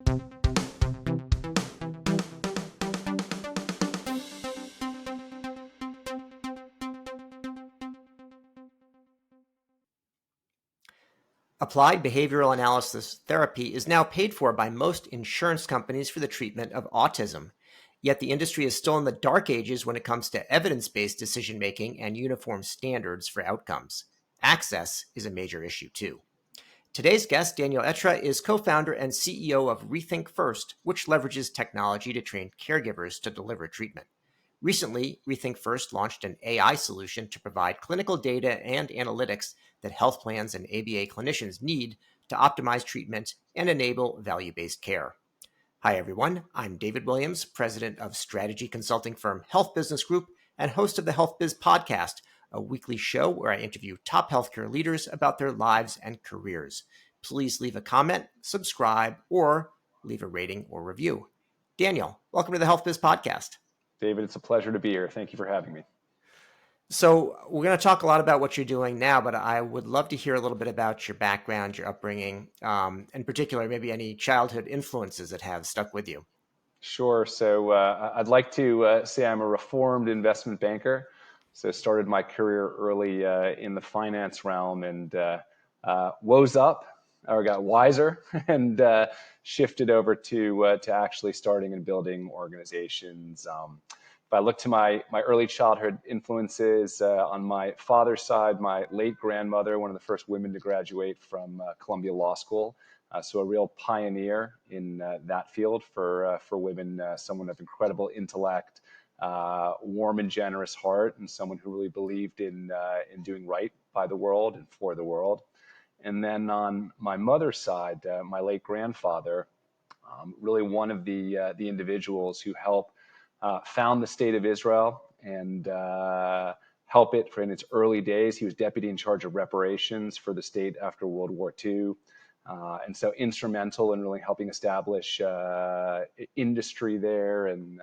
Applied behavioral analysis therapy is now paid for by most insurance companies for the treatment of autism. Yet the industry is still in the dark ages when it comes to evidence-based decision-making and uniform standards for outcomes. Access is a major issue too. Today's guest, Daniel Etra, is co-founder and CEO of RethinkFirst, which leverages technology to train caregivers to deliver treatment. Recently, RethinkFirst launched an AI solution to provide clinical data and analytics that health plans and ABA clinicians need to optimize treatment and enable value-based care. Hi, everyone. I'm David Williams, president of strategy consulting firm Healthbiz Group and host of the Healthbiz podcast, a weekly show where I interview top healthcare leaders about their lives and careers. Please leave a comment, subscribe, or leave a rating or review. Daniel, welcome to the Healthbiz podcast. David, it's a pleasure to be here. Thank you for having me. So we're going to talk a lot about what you're doing now, but I would love to hear a little bit about your background, your upbringing, in particular, maybe any childhood influences that have stuck with you. Sure. So I'd like to say I'm a reformed investment banker. So started my career early in the finance realm and woes up or got wiser and shifted over to actually starting and building organizations. If I look to my early childhood influences, on my father's side, my late grandmother, one of the first women to graduate from Columbia Law School, so a real pioneer in that field for women, someone of incredible intellect, warm and generous heart, and someone who really believed in doing right by the world and for the world. And then on my mother's side, my late grandfather, really one of the individuals who helped found the state of Israel and help it in its early days. He was deputy in charge of reparations for the state after World War II. And so instrumental in really helping establish industry there and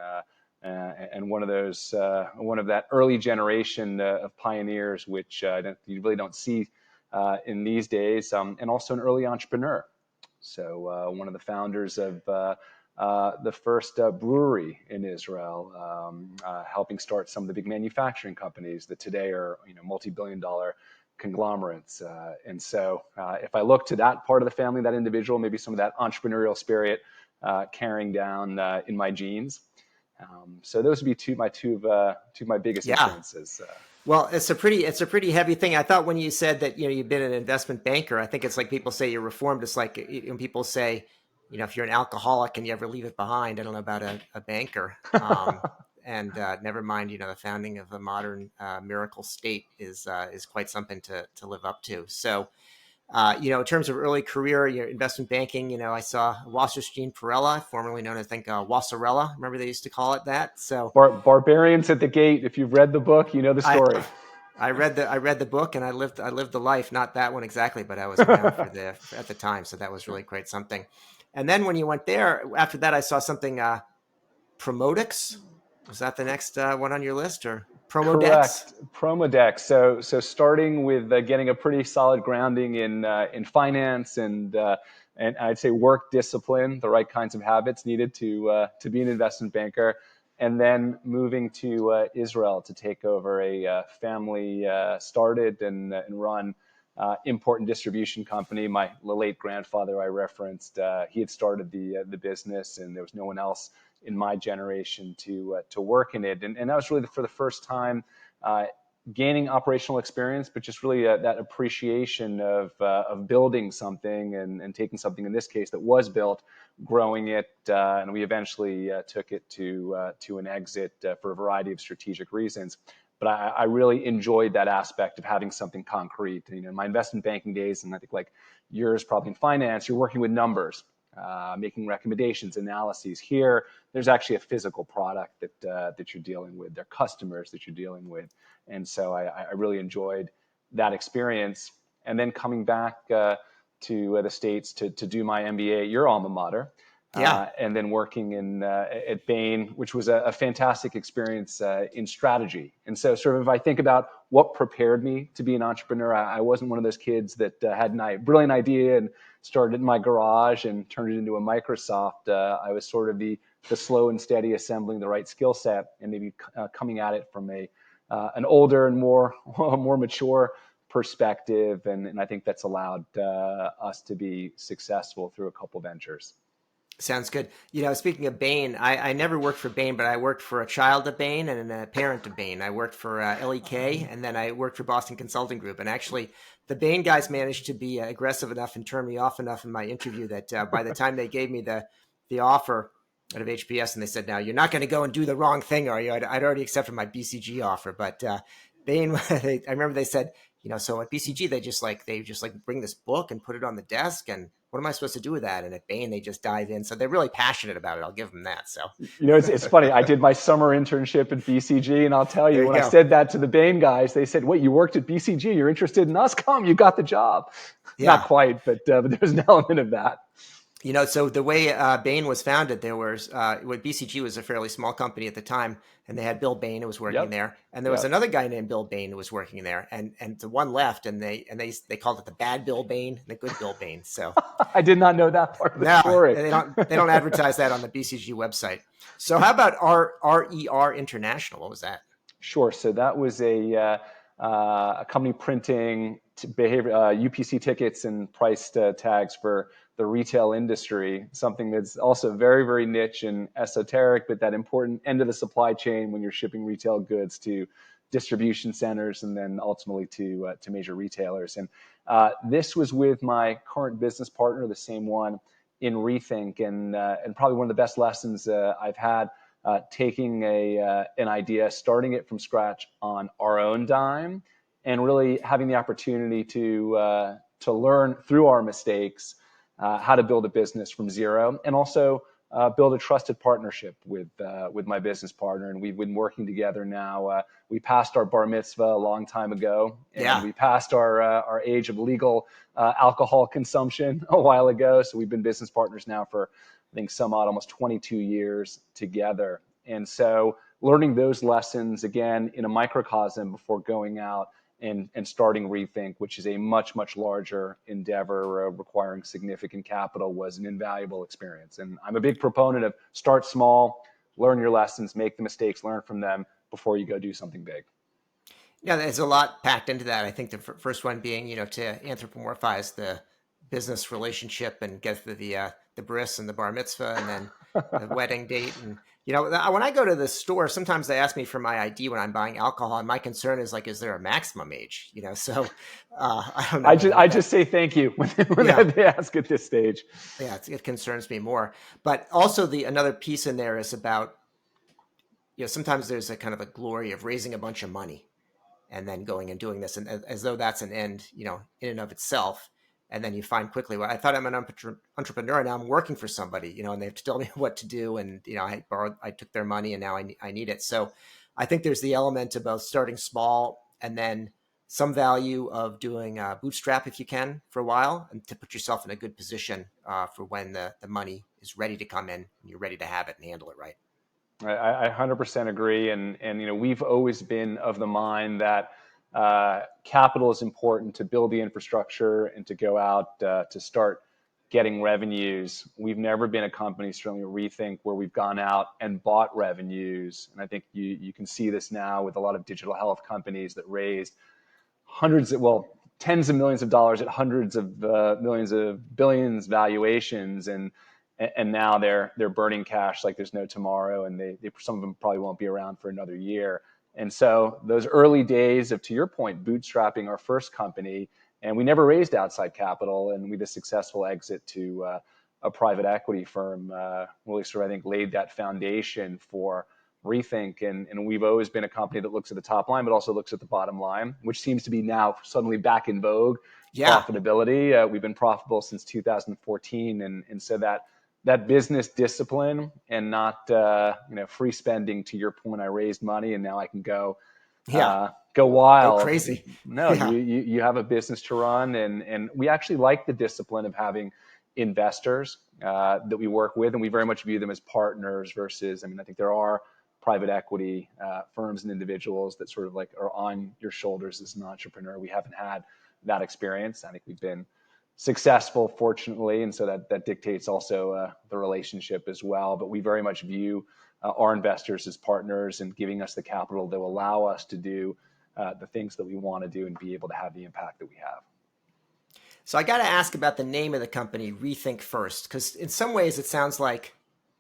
one of that early generation of pioneers, which you really don't see in these days, and also an early entrepreneur. So one of the founders of the first brewery in Israel, helping start some of the big manufacturing companies that today are multi-billion-dollar conglomerates. And so if I look to that part of the family, that individual, maybe some of that entrepreneurial spirit carrying down in my genes. So those would be two of my biggest influences. Well, it's a pretty heavy thing. I thought when you said that, you've been an investment banker, I think it's like people say you're reformed. It's like when people say, if you're an alcoholic and you ever leave it behind, I don't know about a banker. And never mind, the founding of a modern miracle state is quite something to live up to. So, in terms of early career, your investment banking, I saw Wasserstein Perella, formerly known as, I think, Wassarella. Remember they used to call it that? So Barbarians at the Gate. If you've read the book, you know the story. I read the book and I lived the life, not that one exactly, but I was around at the time. So that was really quite something. And then when you went there, after that, I saw something, Promodix. Was that the next one on your list, or Promodex? Correct, Promodex. So starting with getting a pretty solid grounding in finance and I'd say work discipline, the right kinds of habits needed to be an investment banker, and then moving to Israel to take over a family started and run import and distribution company. My late grandfather I referenced, he had started the business, and there was no one else in my generation to work in it. And that was really for the first time gaining operational experience, but just really that appreciation of building something and taking something, in this case, that was built, growing it, and we eventually took it to an exit for a variety of strategic reasons. But I really enjoyed that aspect of having something concrete. In my investment banking days, and I think like yours probably in finance, you're working with numbers, making recommendations, analyses. Here, there's actually a physical product that you're dealing with. There are customers that you're dealing with. And so I really enjoyed that experience. And then coming back to the States to do my MBA at your alma mater. And then working at Bain, which was a fantastic experience in strategy. And so sort of if I think about what prepared me to be an entrepreneur, I wasn't one of those kids that had a brilliant idea and started in my garage and turned it into a Microsoft. I was sort of the slow and steady assembling the right skill set, and maybe coming at it from an older and more more mature perspective. And I think that's allowed us to be successful through a couple ventures. Sounds good. Speaking of Bain, I never worked for Bain, but I worked for a child of Bain and a parent of Bain. I worked for LEK, and then I worked for Boston Consulting Group. And actually, the Bain guys managed to be aggressive enough and turn me off enough in my interview that by the time they gave me the offer out of HBS, and they said, "Now you're not going to go and do the wrong thing, are you?" I'd already accepted my BCG offer, but Bain, I remember they said, so at BCG they just bring this book and put it on the desk, and what am I supposed to do with that? And at Bain, they just dive in. So they're really passionate about it. I'll give them that. So, It's funny. I did my summer internship at BCG, and I'll tell you, there you when I go. said that to the Bain guys, they said, "What, you worked at BCG? You're interested in us? Come, you got the job." Not Yeah. quite, but there's an element of that. So the way Bain was founded, there was BCG was a fairly small company at the time, and they had Bill Bain who was working Yep. there, and there was Yep. another guy named Bill Bain who was working there, and the one left, and they called it the bad Bill Bain and the good Bill Bain. So I did not know that part of the no, story. they don't advertise that on the BCG website. So how about RER International? What was that? Sure. So that was a company printing behavior UPC tickets and price tags for the retail industry, something that's also very, very niche and esoteric, but that important end of the supply chain when you're shipping retail goods to distribution centers and then ultimately to major retailers. And this was with my current business partner, the same one in Rethink, and probably one of the best lessons I've had. Taking an idea, starting it from scratch on our own dime, and really having the opportunity to learn through our mistakes how to build a business from zero, and also build a trusted partnership with my business partner. And we've been working together now. We passed our bar mitzvah a long time ago, and Yeah. we passed our age of legal alcohol consumption a while ago. So we've been business partners now for, I think, some odd almost 22 years together. And so learning those lessons again in a microcosm before going out and starting Rethink, which is a much, much larger endeavor requiring significant capital, was an invaluable experience. And I'm a big proponent of start small, learn your lessons, make the mistakes, learn from them before you go do something big. Yeah, there's a lot packed into that. I think the first one being, to anthropomorphize the business relationship and get the bris and the bar mitzvah and then the wedding date. And when I go to the store, sometimes they ask me for my ID when I'm buying alcohol, and my concern is like, is there a maximum age? So I don't know. I just say thank you when Yeah, they ask at this stage. yeah, it concerns me more. But also the another piece in there is about sometimes there's a kind of a glory of raising a bunch of money and then going and doing this, and as though that's an end, in and of itself. And then you find quickly, well, I thought I'm an entrepreneur, and now I'm working for somebody, and they have to tell me what to do. And I took their money, and now I need it. So I think there's the element about starting small, and then some value of doing bootstrap if you can for a while, and to put yourself in a good position for when the money is ready to come in and you're ready to have it and handle it right. I 100% agree, and we've always been of the mind that capital is important to build the infrastructure and to go out to start getting revenues. We've never been a company, certainly Rethink, where we've gone out and bought revenues, and I think you can see this now with a lot of digital health companies that raised tens of millions of dollars at hundreds of millions of billions valuations, and now they're burning cash like there's no tomorrow, and they some of them probably won't be around for another year. And so those early days of, to your point, bootstrapping our first company, and we never raised outside capital, and we had a successful exit to a private equity firm, really sort of, I think, laid that foundation for Rethink. And we've always been a company that looks at the top line, but also looks at the bottom line, which seems to be now suddenly back in vogue. Yeah. Profitability. We've been profitable since 2014, and so that business discipline and not free spending. To your point, I raised money and now I can go Yeah. go Go wild. crazy. No, Yeah. you have a business to run, and we actually like the discipline of having investors that we work with, and we very much view them as partners versus, I think there are private equity firms and individuals that sort of like are on your shoulders as an entrepreneur. We haven't had that experience. I think we've been successful, fortunately, and so that dictates also the relationship as well. But we very much view our investors as partners and giving us the capital that will allow us to do the things that we want to do and be able to have the impact that we have. So I got to ask about the name of the company, Rethink First, because in some ways it sounds like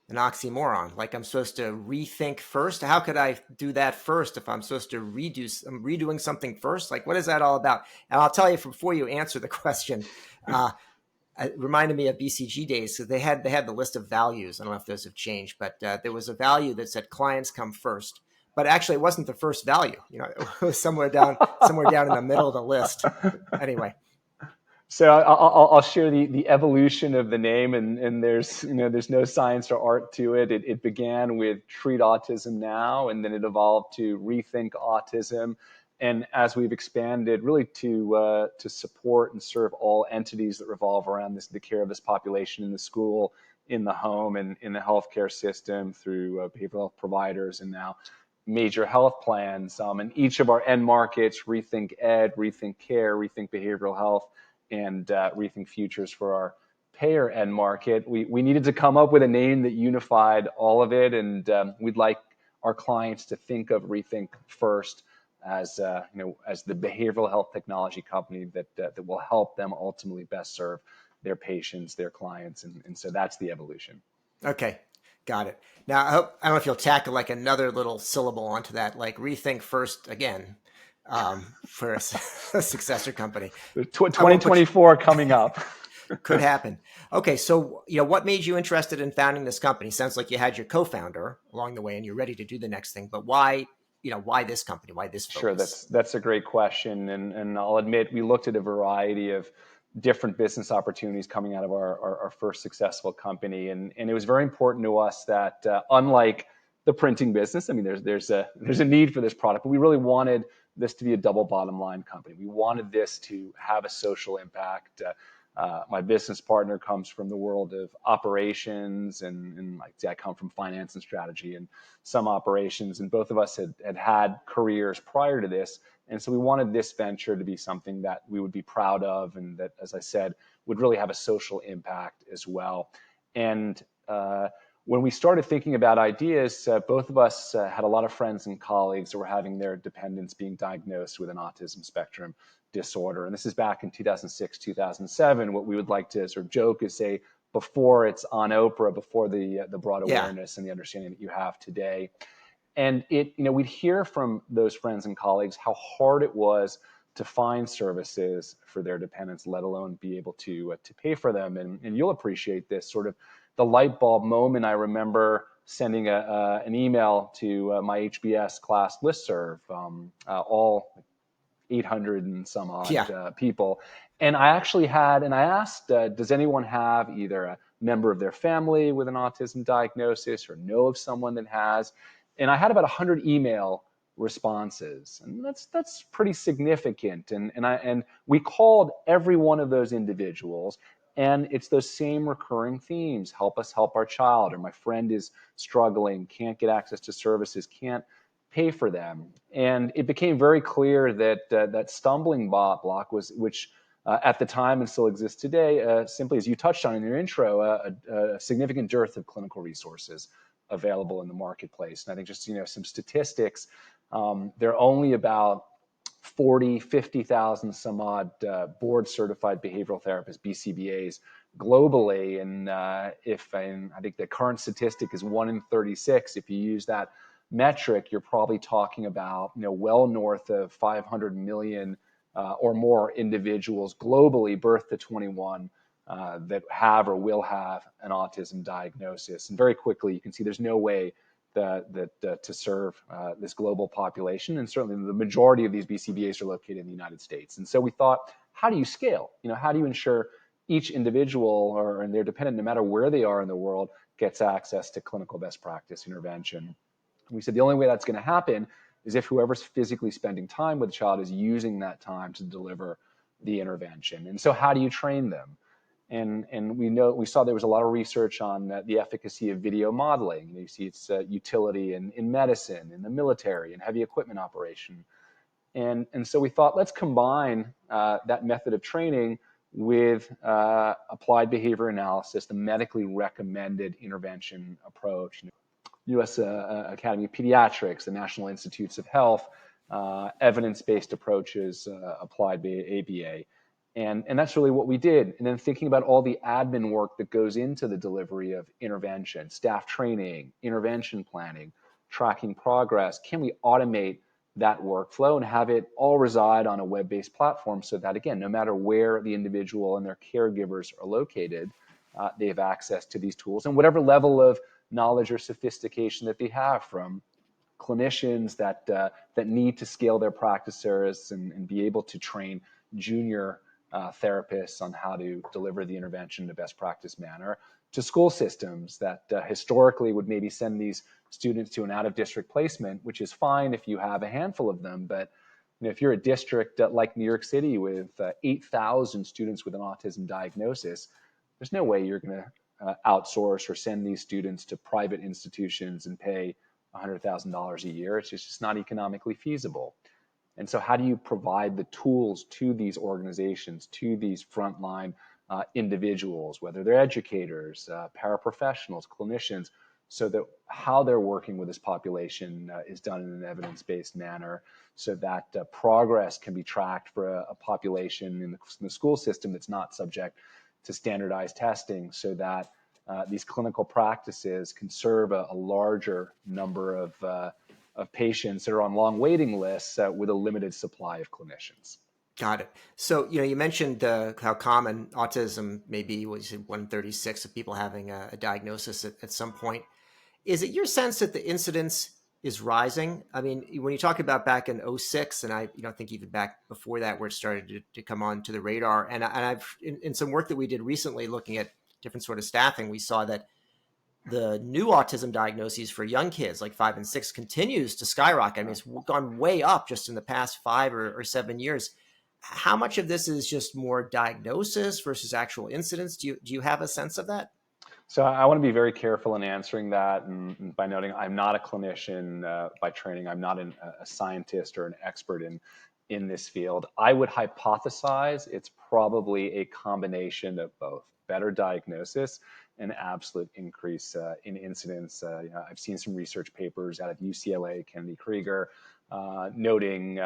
an oxymoron. Like I'm supposed to rethink first. How could I do that first if I'm supposed to I'm redoing something first? Like, what is that all about? And I'll tell you before you answer the question. It reminded me of BCG days. So they had the list of values. I don't know if those have changed, but there was a value that said clients come first. But actually, it wasn't the first value. It was somewhere down in the middle of the list. But anyway. So I'll share the evolution of the name, and there's no science or art to it. It began with Treat Autism Now, and then it evolved to Rethink Autism, and as we've expanded, really to support and serve all entities that revolve around the care of this population in the school, in the home, and in the healthcare system through behavioral health providers, and now major health plans. And each of our end markets, Rethink Ed, Rethink Care, Rethink Behavioral Health, and Rethink Futures for our payer end market. We needed to come up with a name that unified all of it, and we'd like our clients to think of Rethink First as as the behavioral health technology company that will help them ultimately best serve their patients, their clients, and so that's the evolution. Okay, got it. Now I don't know if you'll tackle like another little syllable onto that, like Rethink First again, for a successor company. 2024 coming up. Could happen. Okay, so what made you interested in founding this company? Sounds like you had your co-founder along the way, and you're ready to do the next thing. But why this company? Why this focus? Sure, that's a great question, and I'll admit we looked at a variety of different business opportunities coming out of our first successful company, and it was very important to us that unlike the printing business, I mean, there's a need for this product, but we really wanted this to be a double bottom line company. We wanted this to have a social impact. My business partner comes from the world of operations, and I come from finance and strategy and some operations, and both of us had careers prior to this, and so we wanted this venture to be something that we would be proud of, and that, as I said, would really have a social impact as well. And when we started thinking about ideas, both of us had a lot of friends and colleagues that were having their dependents being diagnosed with an autism spectrum disorder. And this is back in 2006, 2007. What we would like to sort of joke is say, before it's on Oprah, before the broad awareness and the understanding that you have today. And we'd hear from those friends and colleagues how hard it was to find services for their dependents, let alone be able to pay for them. And you'll appreciate this sort of the light bulb moment. I remember sending an email to my HBS class listserv, all 800 and some odd people. And I asked, does anyone have either a member of their family with an autism diagnosis or know of someone that has? And I had about 100 email responses, and that's pretty significant. And we called every one of those individuals, and it's those same recurring themes: help us help our child, or my friend is struggling, can't get access to services, can't pay for them. And it became very clear that that stumbling block was, which at the time and still exists today, simply as you touched on in your intro, a significant dearth of clinical resources available in the marketplace. And I think just some statistics, there are only about 50,000 some odd board certified behavioral therapists, BCBAs, globally. And I think the current statistic is 1 in 36. If you use that metric, you're probably talking about well north of 500 million or more individuals globally, birth to 21, that have or will have an autism diagnosis. And very quickly, you can see there's no way that to serve this global population. And certainly the majority of these BCBAs are located in the United States. And so we thought, how do you scale? How do you ensure each individual and their dependent, no matter where they are in the world, gets access to clinical best practice intervention? And we said the only way that's going to happen is if whoever's physically spending time with the child is using that time to deliver the intervention. And so how do you train them? And we saw there was a lot of research on the efficacy of video modeling. You see its utility in medicine, in the military, in heavy equipment operation. And so we thought, let's combine that method of training with applied behavior analysis, the medically recommended intervention approach. U.S. Academy of Pediatrics, the National Institutes of Health, evidence-based approaches applied by ABA. And that's really what we did. And then thinking about all the admin work that goes into the delivery of intervention, staff training, intervention planning, tracking progress. Can we automate that workflow and have it all reside on a web-based platform so that, again, no matter where the individual and their caregivers are located, they have access to these tools and whatever level of knowledge or sophistication that they have, from clinicians that need to scale their practice areas and be able to train junior therapists on how to deliver the intervention in a best practice manner, to school systems that historically would maybe send these students to an out-of-district placement, which is fine if you have a handful of them. But if you're a district like New York City with 8,000 students with an autism diagnosis, there's no way you're going to outsource or send these students to private institutions and pay $100,000 a year. It's just not economically feasible. And so how do you provide the tools to these organizations, to these frontline individuals, whether they're educators, paraprofessionals, clinicians, so that how they're working with this population is done in an evidence-based manner, so that progress can be tracked for a population in the school system that's not subject to standardized testing, so that these clinical practices can serve a larger number of patients that are on long waiting lists with a limited supply of clinicians. Got it. So, you mentioned how common autism may be, was 136 of people having a diagnosis at some point. Is it your sense that the incidence is rising? I mean, when you talk about back in 06, and I think even back before that, where it started to come onto the radar, and I've in some work that we did recently looking at different sort of staffing, we saw that the new autism diagnoses for young kids like 5 and 6 continues to skyrocket. I mean, it's gone way up just in the past 5 or 7 years. How much of this is just more diagnosis versus actual incidence? Do you have a sense of that? So I want to be very careful in answering that, and by noting I'm not a clinician by training. I'm not a scientist or an expert in this field. I would hypothesize it's probably a combination of both: better diagnosis and absolute increase in incidence. I've seen some research papers out of UCLA, Kennedy Krieger, noting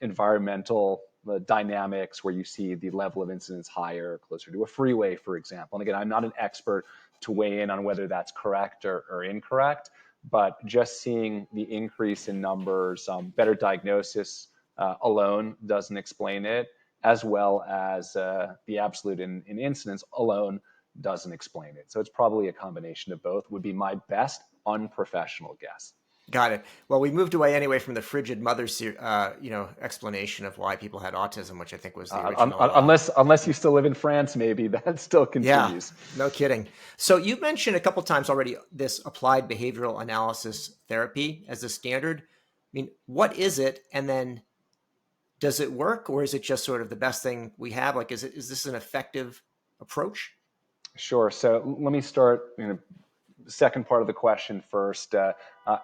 environmental dynamics where you see the level of incidence higher, closer to a freeway, for example. And again, I'm not an expert to weigh in on whether that's correct or incorrect, but just seeing the increase in numbers, better diagnosis alone doesn't explain it, as well as the absolute in incidence alone doesn't explain it. So it's probably a combination of both, would be my best unprofessional guess. Got it. Well, we moved away anyway from the frigid mother, explanation of why people had autism, which I think was the original. Unless you still live in France, maybe that still continues. Yeah, no kidding. So you mentioned a couple of times already this applied behavioral analysis therapy as a standard. I mean, what is it? And then does it work, or is it just sort of the best thing we have? Like, is this an effective approach? Sure. So let me start second part of the question first.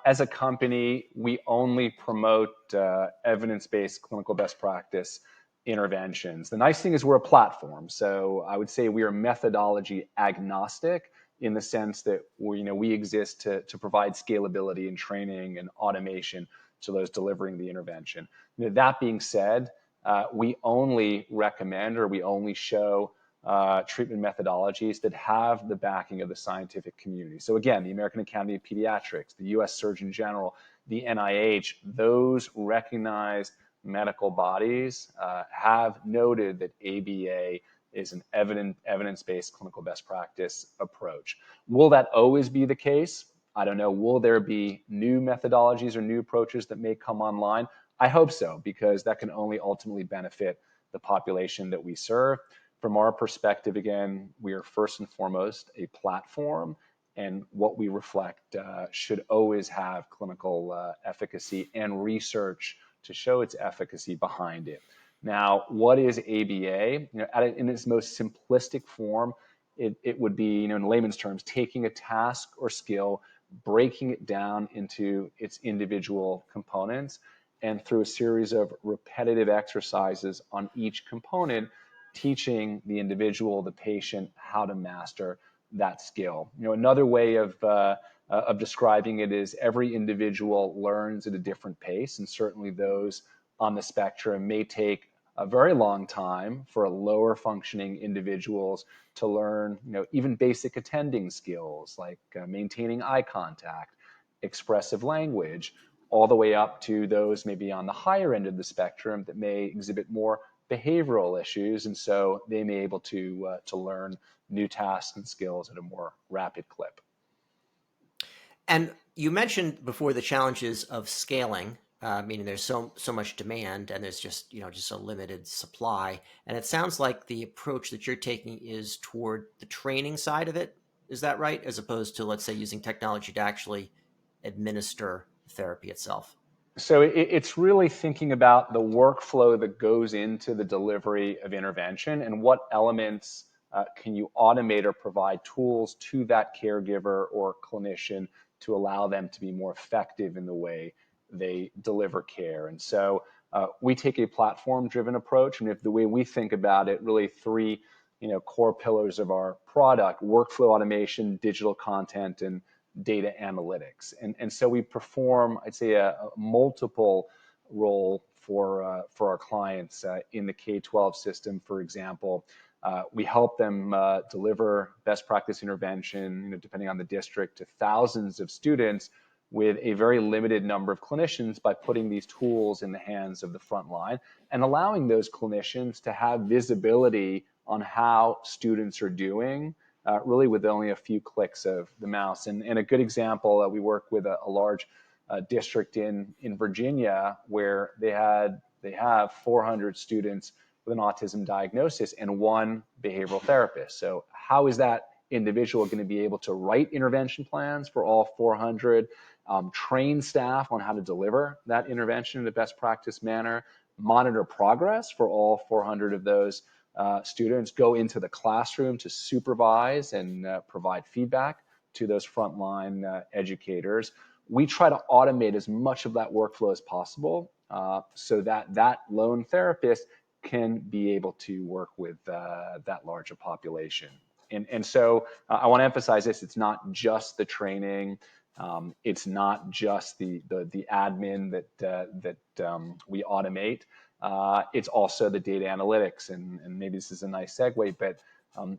As a company, we only promote evidence-based clinical best practice interventions. The nice thing is we're a platform. So I would say we are methodology agnostic in the sense that we exist to provide scalability and training and automation to those delivering the intervention. That being said, we only recommend, or we only show treatment methodologies that have the backing of the scientific community. So again, the American Academy of Pediatrics, the US Surgeon General, the NIH, those recognized medical bodies have noted that ABA is an evidence-based clinical best practice approach. Will that always be the case? I don't know. Will there be new methodologies or new approaches that may come online? I hope so, because that can only ultimately benefit the population that we serve. From our perspective, again, we are first and foremost a platform, and what we reflect should always have clinical efficacy and research to show its efficacy behind it. Now, what is ABA? In its most simplistic form, it would be, in layman's terms, taking a task or skill, breaking it down into its individual components, and through a series of repetitive exercises on each component, teaching the individual, the patient, how to master that skill. Another way of describing it is every individual learns at a different pace, and certainly those on the spectrum may take a very long time for lower functioning individuals to learn, even basic attending skills like maintaining eye contact, expressive language, all the way up to those maybe on the higher end of the spectrum that may exhibit more behavioral issues, and so they may be able to learn new tasks and skills at a more rapid clip. And you mentioned before the challenges of scaling, meaning there's so much demand and there's just a limited supply. And it sounds like the approach that you're taking is toward the training side of it. Is that right? As opposed to, let's say, using technology to actually administer the therapy itself. So it's really thinking about the workflow that goes into the delivery of intervention and what elements can you automate or provide tools to that caregiver or clinician to allow them to be more effective in the way they deliver care. And so we take a platform-driven approach, and if the way we think about it, really three core pillars of our product: workflow automation, digital content, and data analytics. And so we perform, I'd say, a multiple role for our clients in the K-12 system, for example. We help them deliver best practice intervention, depending on the district, to thousands of students with a very limited number of clinicians by putting these tools in the hands of the front line and allowing those clinicians to have visibility on how students are doing, really with only a few clicks of the mouse. And a good example, we work with a large district in Virginia where they have 400 students with an autism diagnosis and one behavioral therapist. So how is that individual going to be able to write intervention plans for all 400, train staff on how to deliver that intervention in a best practice manner, monitor progress for all 400 of those students, go into the classroom to supervise and provide feedback to those frontline educators? We try to automate as much of that workflow as possible so that lone therapist can be able to work with that larger population. And so I want to emphasize this: it's not just the training, it's not just the admin that we automate. It's also the data analytics, and maybe this is a nice segue, but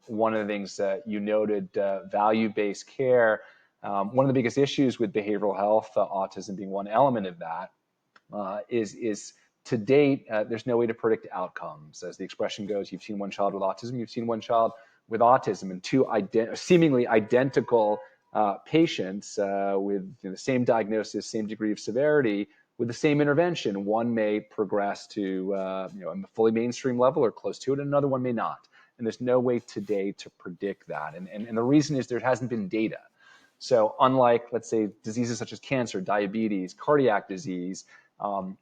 one of the things that you noted, value-based care. One of the biggest issues with behavioral health, autism being one element of that, is to date, there's no way to predict outcomes. As the expression goes, you've seen one child with autism, you've seen one child with autism, and two seemingly identical patients with the same diagnosis, same degree of severity, with the same intervention. One may progress to a fully mainstream level or close to it, and another one may not. And there's no way today to predict that. And the reason is there hasn't been data. So unlike, let's say, diseases such as cancer, diabetes, cardiac disease,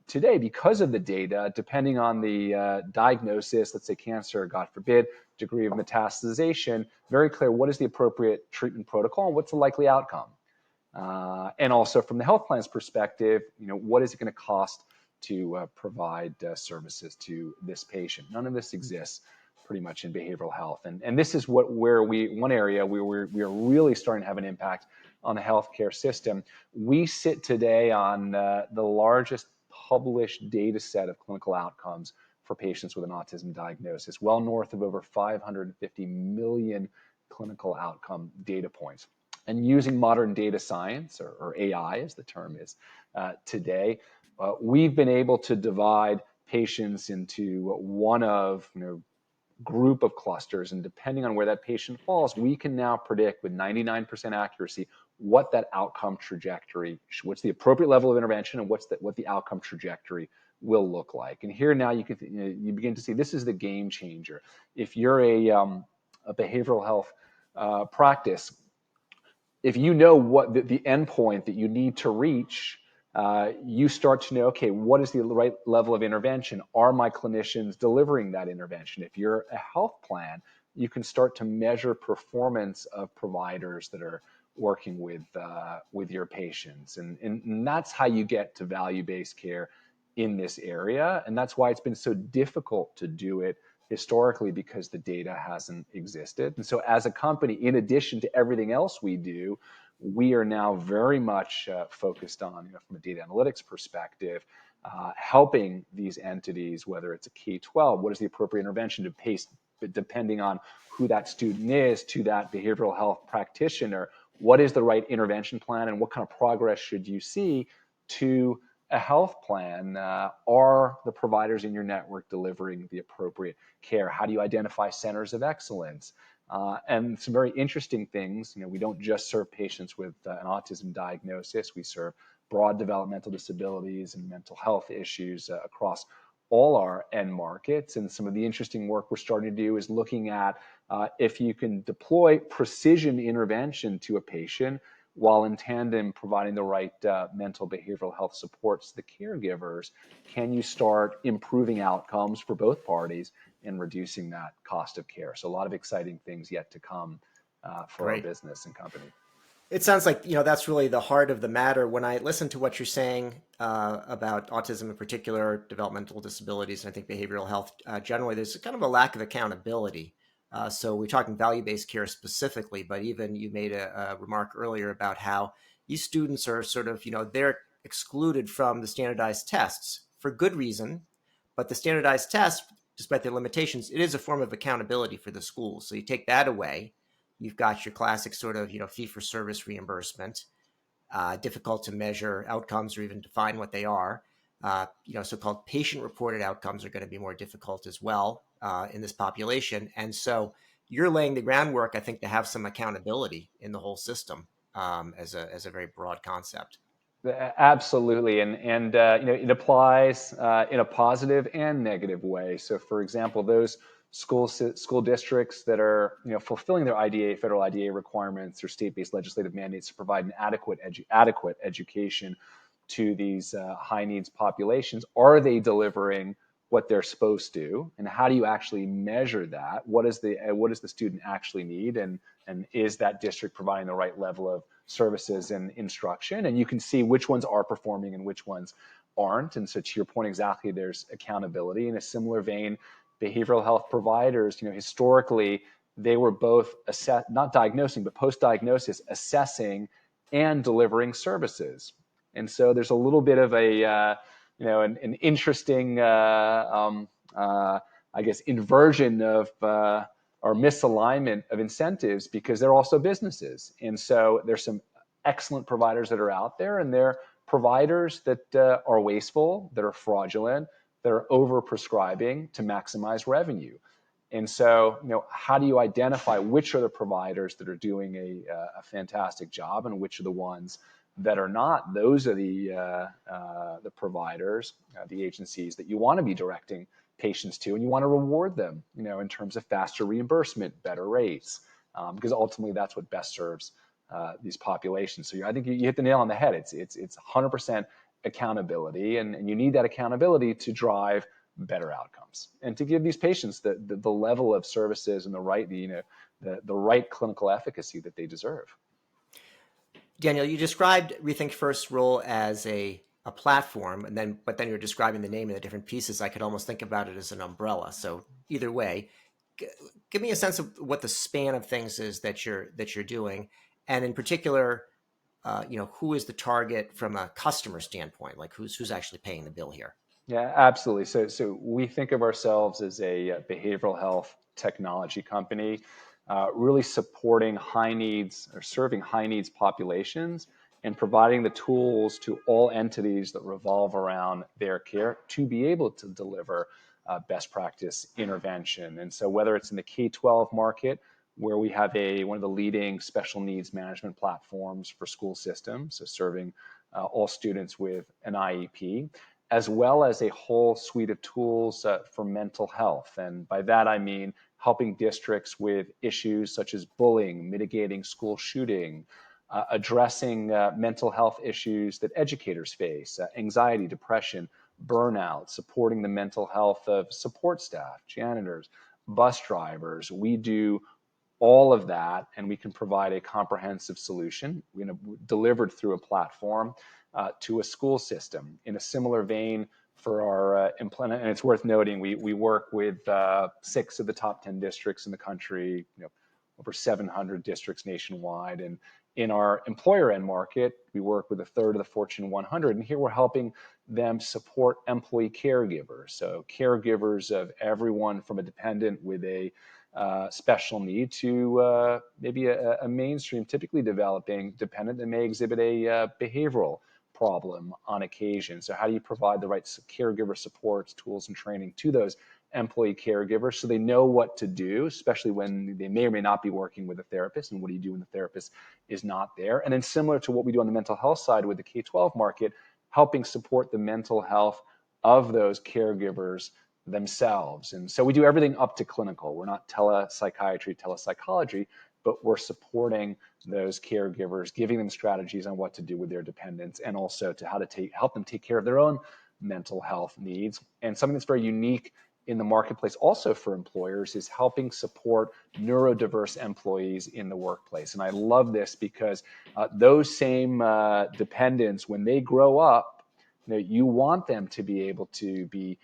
today, because of the data, depending on the diagnosis, let's say cancer, God forbid, degree of metastasization, very clear what is the appropriate treatment protocol and what's the likely outcome. And also from the health plan's perspective, what is it going to cost to provide services to this patient? None of this exists pretty much in behavioral health. And this is one area where we are really starting to have an impact on the healthcare system. We sit today on the largest published data set of clinical outcomes for patients with an autism diagnosis, well north of over 550 million clinical outcome data points. And using modern data science, or AI as the term is today, we've been able to divide patients into one of group of clusters, and depending on where that patient falls, we can now predict with 99% accuracy what that outcome trajectory, what's the appropriate level of intervention, and what the outcome trajectory will look like. And here now you begin to see this is the game changer. If you're a behavioral health practice, if you know what the endpoint that you need to reach, you start to know, okay, what is the right level of intervention? Are my clinicians delivering that intervention? If you're a health plan, you can start to measure performance of providers that are working with your patients. And that's how you get to value-based care in this area. And that's why it's been so difficult to do it historically because the data hasn't existed. And so as a company, in addition to everything else we do, we are now very much focused on, from a data analytics perspective, helping these entities, whether it's a K-12, what is the appropriate intervention to pace, depending on who that student is, to that behavioral health practitioner, what is the right intervention plan and what kind of progress should you see to a health plan? Are the providers in your network delivering the appropriate care? How do you identify centers of excellence? And some very interesting things. We don't just serve patients with an autism diagnosis. We serve broad developmental disabilities and mental health issues across all our end markets. And some of the interesting work we're starting to do is looking at if you can deploy precision intervention to a patient while in tandem providing the right mental behavioral health supports to the caregivers, can you start improving outcomes for both parties and reducing that cost of care? So a lot of exciting things yet to come for our Great. business and company. It sounds like, that's really the heart of the matter. When I listen to what you're saying about autism in particular, developmental disabilities, and I think behavioral health generally, there's kind of a lack of accountability. So we're talking value-based care specifically, but even you made a remark earlier about how these students are sort of, they're excluded from the standardized tests for good reason, but the standardized tests, despite their limitations, it is a form of accountability for the schools. So you take that away, you've got your classic sort of, fee-for-service reimbursement, difficult to measure outcomes or even define what they are. So-called patient-reported outcomes are going to be more difficult as well in this population. And so you're laying the groundwork, I think, to have some accountability in the whole system as a very broad concept. Absolutely, and it applies in a positive and negative way. So, for example, those school districts that are fulfilling their federal IDA requirements or state-based legislative mandates to provide an adequate education to these high needs populations, are they delivering what they're supposed to, and how do you actually measure that? What does the student actually need, and is that district providing the right level of services and instruction? And you can see which ones are performing and which ones aren't. And so, to your point, exactly, there's accountability. In a similar vein, behavioral health providers, historically, they were both not diagnosing, but post-diagnosis assessing and delivering services. And so there's a little bit of an interesting, I guess, inversion of or misalignment of incentives, because they're also businesses. And so there's some excellent providers that are out there, and they're providers that are wasteful, that are fraudulent, that are over-prescribing to maximize revenue. And so, how do you identify which are the providers that are doing a fantastic job and which are the ones that are not? Those are the providers, the agencies that you want to be directing patients to, and you want to reward them, in terms of faster reimbursement, better rates, because ultimately that's what best serves these populations. So I think you hit the nail on the head. It's 100% accountability, and you need that accountability to drive better outcomes and to give these patients the level of services and the right clinical efficacy that they deserve. Daniel, you described RethinkFirst's role as a platform, but then you're describing the name and the different pieces. I could almost think about it as an umbrella. So either way, give me a sense of what the span of things is that you're doing, and in particular, who is the target from a customer standpoint? Like who's actually paying the bill here? Yeah, absolutely. So we think of ourselves as a behavioral health technology company, really supporting high needs or serving high needs populations and providing the tools to all entities that revolve around their care to be able to deliver best practice intervention. And so whether it's in the K-12 market, where we have one of the leading special needs management platforms for school systems, so serving all students with an IEP, as well as a whole suite of tools for mental health. And by that, I mean helping districts with issues such as bullying, mitigating school shooting, addressing mental health issues that educators face, anxiety, depression, burnout, supporting the mental health of support staff, janitors, bus drivers. We do all of that, and we can provide a comprehensive solution delivered through a platform to a school system. In a similar vein, for our implement. And it's worth noting, we work with 6 of the top 10 districts in the country, over 700 districts nationwide. And in our employer end market, we work with a third of the Fortune 100. And here we're helping them support employee caregivers. So caregivers of everyone from a dependent with a special need to maybe a mainstream, typically developing dependent that may exhibit a behavioral problem on occasion. So how do you provide the right caregiver supports, tools, and training to those employee caregivers so they know what to do, especially when they may or may not be working with a therapist, and what do you do when the therapist is not there? And then similar to what we do on the mental health side with the K-12 market, helping support the mental health of those caregivers themselves. And so we do everything up to clinical. We're not telepsychiatry, telepsychology, but we're supporting those caregivers, giving them strategies on what to do with their dependents, and also to how to help them take care of their own mental health needs. And something that's very unique in the marketplace also for employers is helping support neurodiverse employees in the workplace. And I love this because those same dependents, when they grow up, you want them to be able to be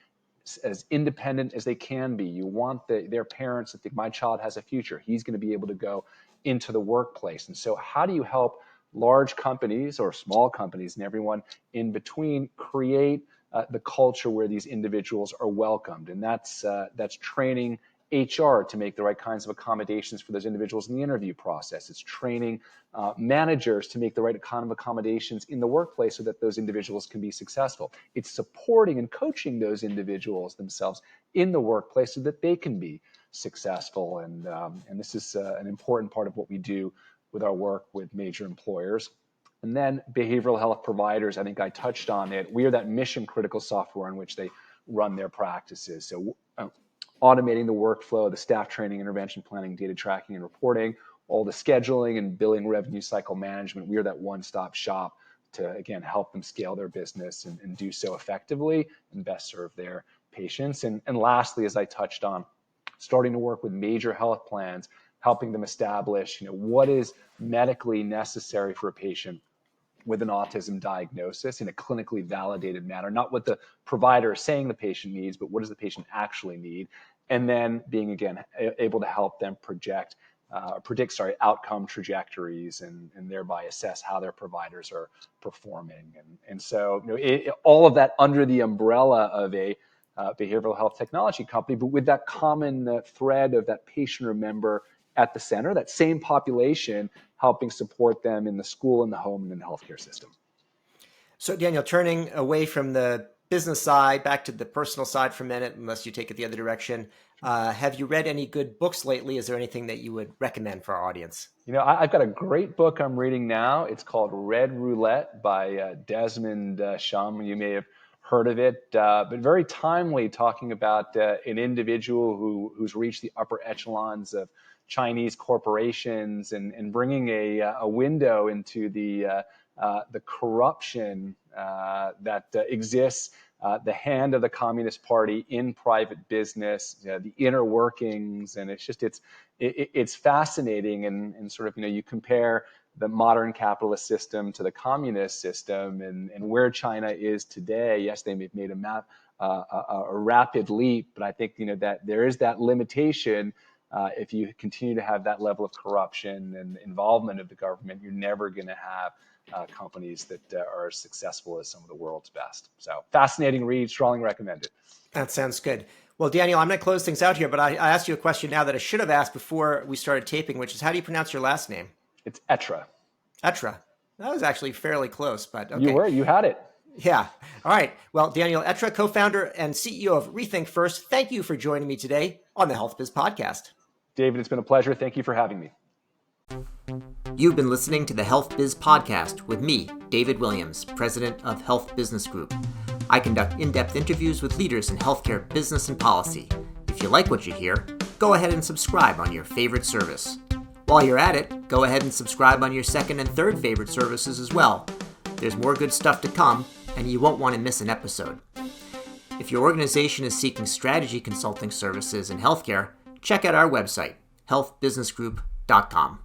as independent as they can be. You want their parents to think, my child has a future. He's going to be able to go into the workplace. And so how do you help large companies or small companies and everyone in between create the culture where these individuals are welcomed? And that's training HR to make the right kinds of accommodations for those individuals in the interview process. It's training managers to make the right kind of accommodations in the workplace so that those individuals can be successful. It's supporting and coaching those individuals themselves in the workplace so that they can be successful. And this is an important part of what we do with our work with major employers. And then behavioral health providers, I think I touched on it. We are that mission critical software on which they run their practices. So automating the workflow, the staff training, intervention planning, data tracking and reporting, all the scheduling and billing, revenue cycle management. We are that one-stop shop to, again, help them scale their business and do so effectively and best serve their patients. And lastly, as I touched on, starting to work with major health plans, helping them establish, what is medically necessary for a patient with an autism diagnosis in a clinically validated manner, not what the provider is saying the patient needs, but what does the patient actually need? And then being, again, able to help them predict outcome trajectories and thereby assess how their providers are performing. And so all of that under the umbrella of a behavioral health technology company, but with that common thread of that patient or member at the center, that same population, helping support them in the school, in the home, and in the healthcare system. So Daniel, turning away from the business side, back to the personal side for a minute, unless you take it the other direction, have you read any good books lately? Is there anything that you would recommend for our audience? I've got a great book I'm reading now. It's called Red Roulette by Desmond Shum. You may have heard of it, but very timely, talking about an individual who's reached the upper echelons of Chinese corporations and bringing a window into the corruption that exists, the hand of the Communist Party in private business, the inner workings, and it's fascinating. And sort of you compare the modern capitalist system to the communist system, and where China is today. Yes, they made a rapid leap, but I think that there is that limitation. If you continue to have that level of corruption and involvement of the government, you're never going to have companies that are as successful as some of the world's best. So fascinating read, strongly recommended. That sounds good. Well, Daniel, I'm going to close things out here, but I asked you a question now that I should have asked before we started taping, which is, how do you pronounce your last name? It's Etra. Etra. That was actually fairly close, but okay. You had it. Yeah. All right. Well, Daniel Etra, co-founder and CEO of RethinkFirst, thank you for joining me today on the Healthbiz podcast. David, it's been a pleasure. Thank you for having me. You've been listening to the Healthbiz podcast with me, David Williams, president of Health Business Group. I conduct in-depth interviews with leaders in healthcare business and policy. If you like what you hear, go ahead and subscribe on your favorite service. While you're at it, go ahead and subscribe on your second and third favorite services as well. There's more good stuff to come, and you won't want to miss an episode. If your organization is seeking strategy consulting services in healthcare, check out our website, healthbusinessgroup.com.